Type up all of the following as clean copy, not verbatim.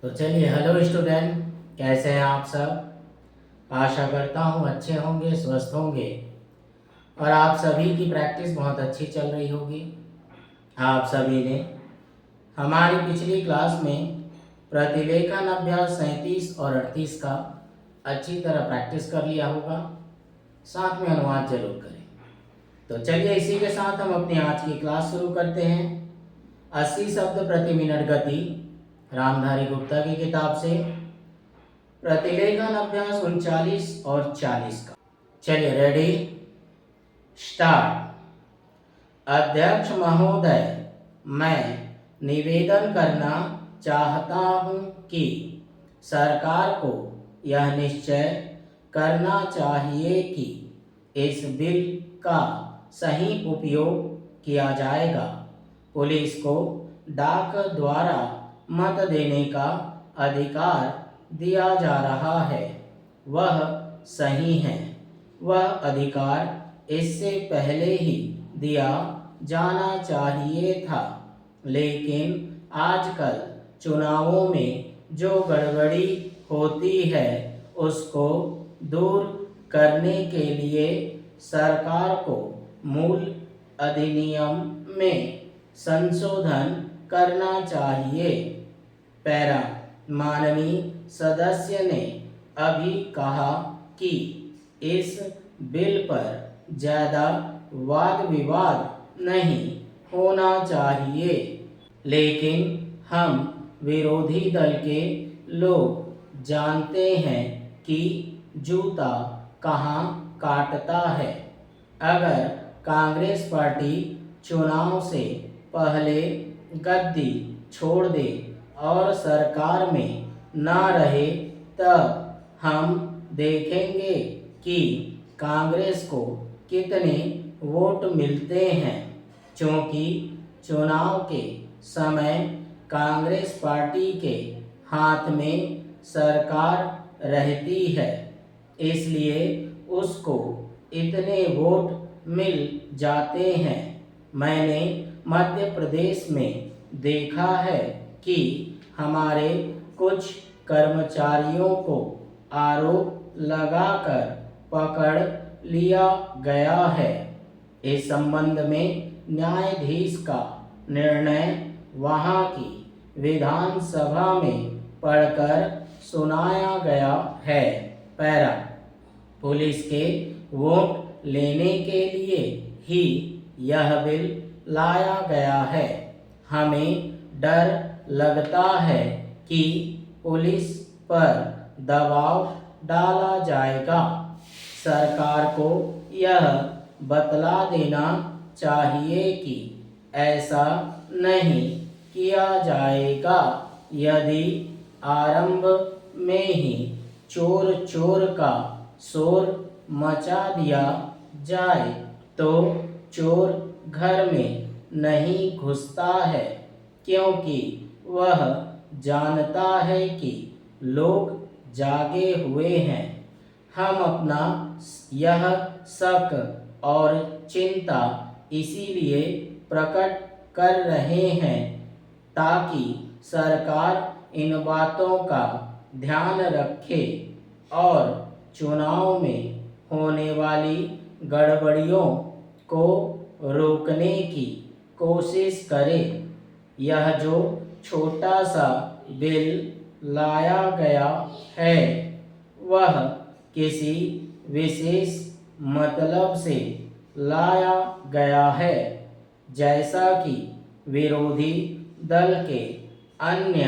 तो चलिए, hello student, कैसे हैं आप सब। आशा करता हूँ अच्छे होंगे, स्वस्थ होंगे और आप सभी की प्रैक्टिस बहुत अच्छी चल रही होगी। आप सभी ने हमारी पिछली क्लास में प्रतिलेखन अभ्यास 37 और 38 का अच्छी तरह प्रैक्टिस कर लिया होगा। साथ में अनुवाद जरूर करें। तो चलिए, इसी के साथ हम अपनी आज की क्लास शुरू करते हैं। 80 शब्द प्रति मिनट गति, रामधारी गुप्ता की किताब से प्रतिलेखन अभ्यास 39 और 40 का। चलिए, रेडी, स्टार्ट। अध्यक्ष महोदय, मैं निवेदन करना चाहता हूं कि सरकार को यह निश्चय करना चाहिए कि इस बिल का सही उपयोग किया जाएगा। पुलिस को डाक द्वारा मत देने का अधिकार दिया जा रहा है, वह सही है। वह अधिकार इससे पहले ही दिया जाना चाहिए था, लेकिन आजकल चुनावों में जो गड़बड़ी होती है उसको दूर करने के लिए सरकार को मूल अधिनियम में संशोधन करना चाहिए। पैरा, माननीय सदस्य ने अभी कहा कि इस बिल पर ज़्यादा वाद विवाद नहीं होना चाहिए, लेकिन हम विरोधी दल के लोग जानते हैं कि जूता कहाँ काटता है। अगर कांग्रेस पार्टी चुनाव से पहले गद्दी छोड़ दे और सरकार में ना रहे, तब हम देखेंगे कि कांग्रेस को कितने वोट मिलते हैं। क्योंकि चुनाव के समय कांग्रेस पार्टी के हाथ में सरकार रहती है, इसलिए उसको इतने वोट मिल जाते हैं। मैंने मध्य प्रदेश में देखा है कि हमारे कुछ कर्मचारियों को आरोप लगाकर पकड़ लिया गया है। इस संबंध में न्यायाधीश का निर्णय वहां की विधानसभा में पढ़कर सुनाया गया है। पैरा, पुलिस के वोट लेने के लिए ही यह बिल लाया गया है। हमें डर लगता है कि पुलिस पर दबाव डाला जाएगा। सरकार को यह बतला देना चाहिए कि ऐसा नहीं किया जाएगा। यदि आरंभ में ही चोर चोर का शोर मचा दिया जाए तो चोर घर में नहीं घुसता है, क्योंकि वह जानता है कि लोग जागे हुए हैं। हम अपना यह शक और चिंता इसीलिए प्रकट कर रहे हैं ताकि सरकार इन बातों का ध्यान रखे और चुनाव में होने वाली गड़बड़ियों को रोकने की कोशिश करे। यह जो छोटा सा बिल लाया गया है वह किसी विशेष मतलब से लाया गया है। जैसा कि विरोधी दल के अन्य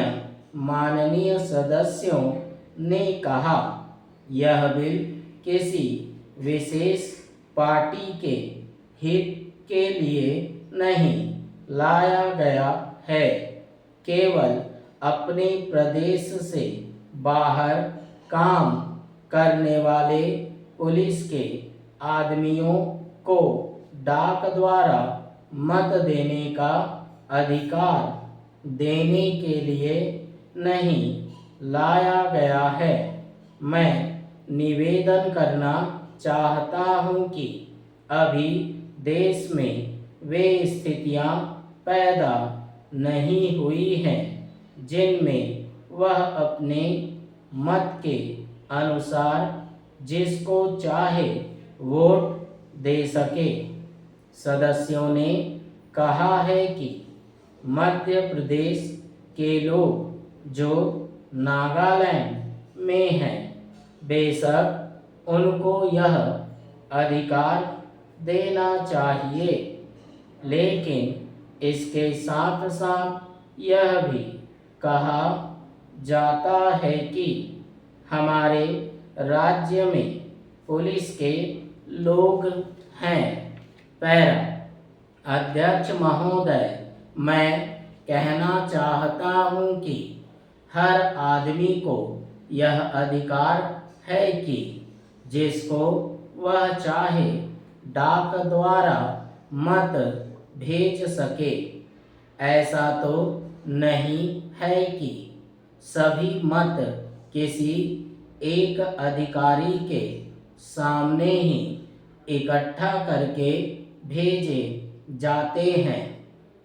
माननीय सदस्यों ने कहा, यह बिल किसी विशेष पार्टी के हित के लिए नहीं लाया गया है। केवल अपने प्रदेश से बाहर काम करने वाले पुलिस के आदमियों को डाक द्वारा मत देने का अधिकार देने के लिए नहीं लाया गया है। मैं निवेदन करना चाहता हूं कि अभी देश में वे स्थितियां पैदा नहीं हुई हैं जिनमें वह अपने मत के अनुसार जिसको चाहे वोट दे सके। सदस्यों ने कहा है कि मध्य प्रदेश के लोग जो नागालैंड में हैं, बेशक उनको यह अधिकार देना चाहिए, लेकिन इसके साथ साथ यह भी कहा जाता है कि हमारे राज्य में पुलिस के लोग हैं। पैरा अध्यक्ष महोदय, मैं कहना चाहता हूँ कि हर आदमी को यह अधिकार है कि जिसको वह चाहे डाक द्वारा मत भेज सके। ऐसा तो नहीं है कि सभी मत किसी एक अधिकारी के सामने ही इकट्ठा करके भेजे जाते हैं।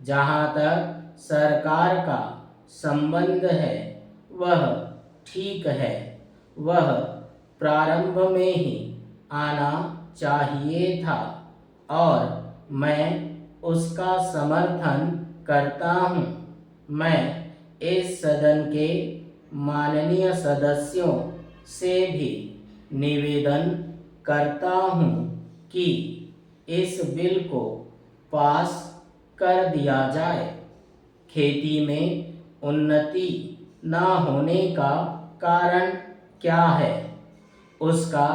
जहाँ तक सरकार का संबंध है वह ठीक है, वह प्रारंभ में ही आना चाहिए था और मैं उसका समर्थन करता हूँ। मैं इस सदन के माननीय सदस्यों से भी निवेदन करता हूँ कि इस बिल को पास कर दिया जाए। खेती में उन्नति न होने का कारण क्या है? उसका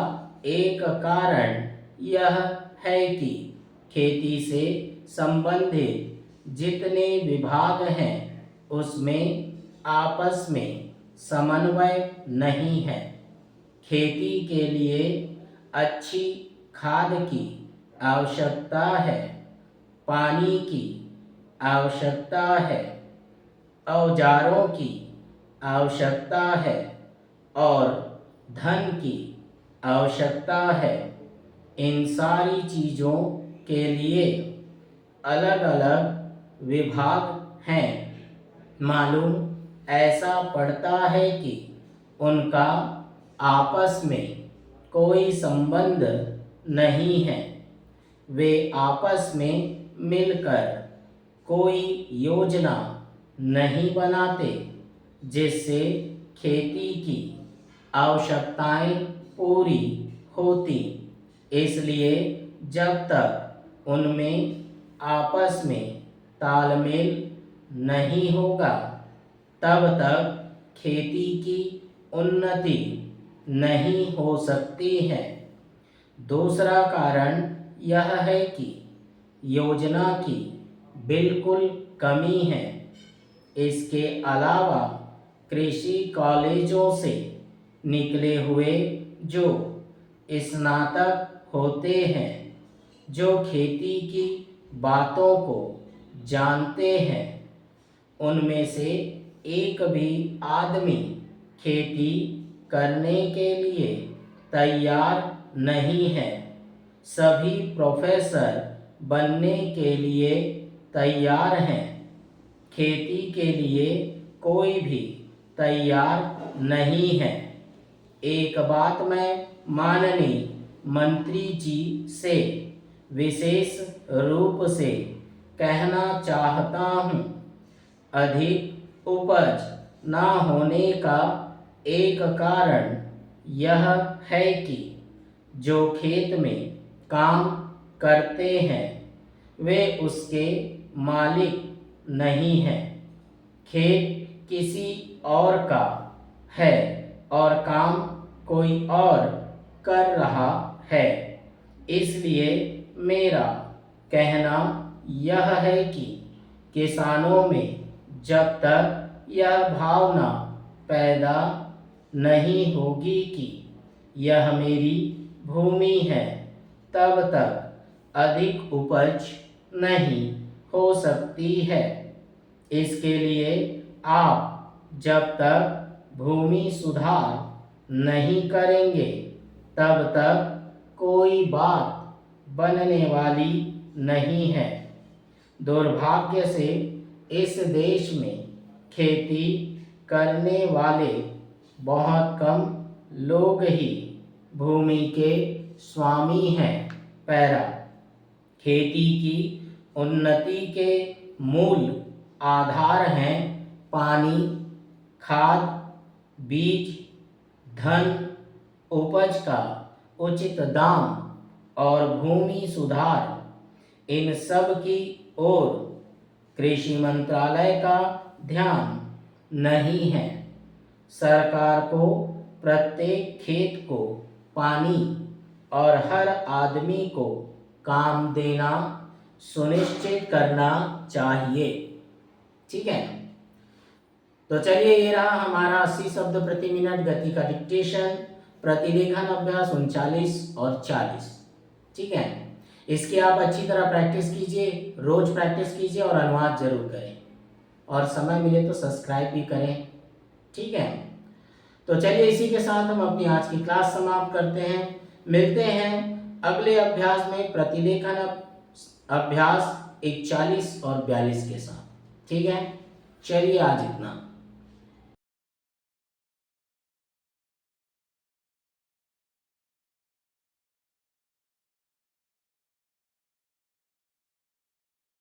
एक कारण यह है कि खेती से संबंधित जितने विभाग हैं उसमें आपस में समन्वय नहीं है। खेती के लिए अच्छी खाद की आवश्यकता है, पानी की आवश्यकता है, औजारों की आवश्यकता है और धन की आवश्यकता है। इन सारी चीज़ों के लिए अलग अलग विभाग हैं। मालूम ऐसा पड़ता है कि उनका आपस में कोई संबंध नहीं है। वे आपस में मिलकर कोई योजना नहीं बनाते जिससे खेती की आवश्यकताएं पूरी होती। इसलिए जब तक उनमें आपस में तालमेल नहीं होगा तब तक खेती की उन्नति नहीं हो सकती है। दूसरा कारण यह है कि योजना की बिल्कुल कमी है। इसके अलावा कृषि कॉलेजों से निकले हुए जो स्नातक होते हैं, जो खेती की बातों को जानते हैं, उनमें से एक भी आदमी खेती करने के लिए तैयार नहीं है। सभी प्रोफेसर बनने के लिए तैयार हैं, खेती के लिए कोई भी तैयार नहीं है। एक बात मैं माननीय मंत्री जी से विशेष रूप से कहना चाहता हूँ। अधिक उपज न होने का एक कारण यह है कि जो खेत में काम करते हैं वे उसके मालिक नहीं हैं। खेत किसी और का है और काम कोई और कर रहा है। इसलिए मेरा कहना यह है कि किसानों में जब तक यह भावना पैदा नहीं होगी कि यह मेरी भूमि है, तब तक अधिक उपज नहीं हो सकती है। इसके लिए आप जब तक भूमि सुधार नहीं करेंगे तब तक कोई बात बनने वाली नहीं है। दुर्भाग्य से इस देश में खेती करने वाले बहुत कम लोग ही भूमि के स्वामी हैं। पैरा, खेती की उन्नति के मूल आधार हैं पानी, खाद, बीज, धन, उपज का उचित दाम और भूमि सुधार। इन सब की ओर कृषि मंत्रालय का ध्यान नहीं है। सरकार को प्रत्येक खेत को पानी और हर आदमी को काम देना सुनिश्चित करना चाहिए। ठीक है, तो चलिए ये रहा हमारा 80 शब्द प्रति मिनट गति का डिक्टेशन, प्रतिलेखन अभ्यास 39 और 40। ठीक है, इसकी आप अच्छी तरह प्रैक्टिस कीजिए, रोज प्रैक्टिस कीजिए और अनुवाद जरूर करें, और समय मिले तो सब्सक्राइब भी करें। ठीक है, तो चलिए इसी के साथ हम अपनी आज की क्लास समाप्त करते हैं। मिलते हैं अगले अभ्यास में प्रतिलेखन अभ्यास 41 और 42 के साथ। ठीक है, चलिए आज इतना।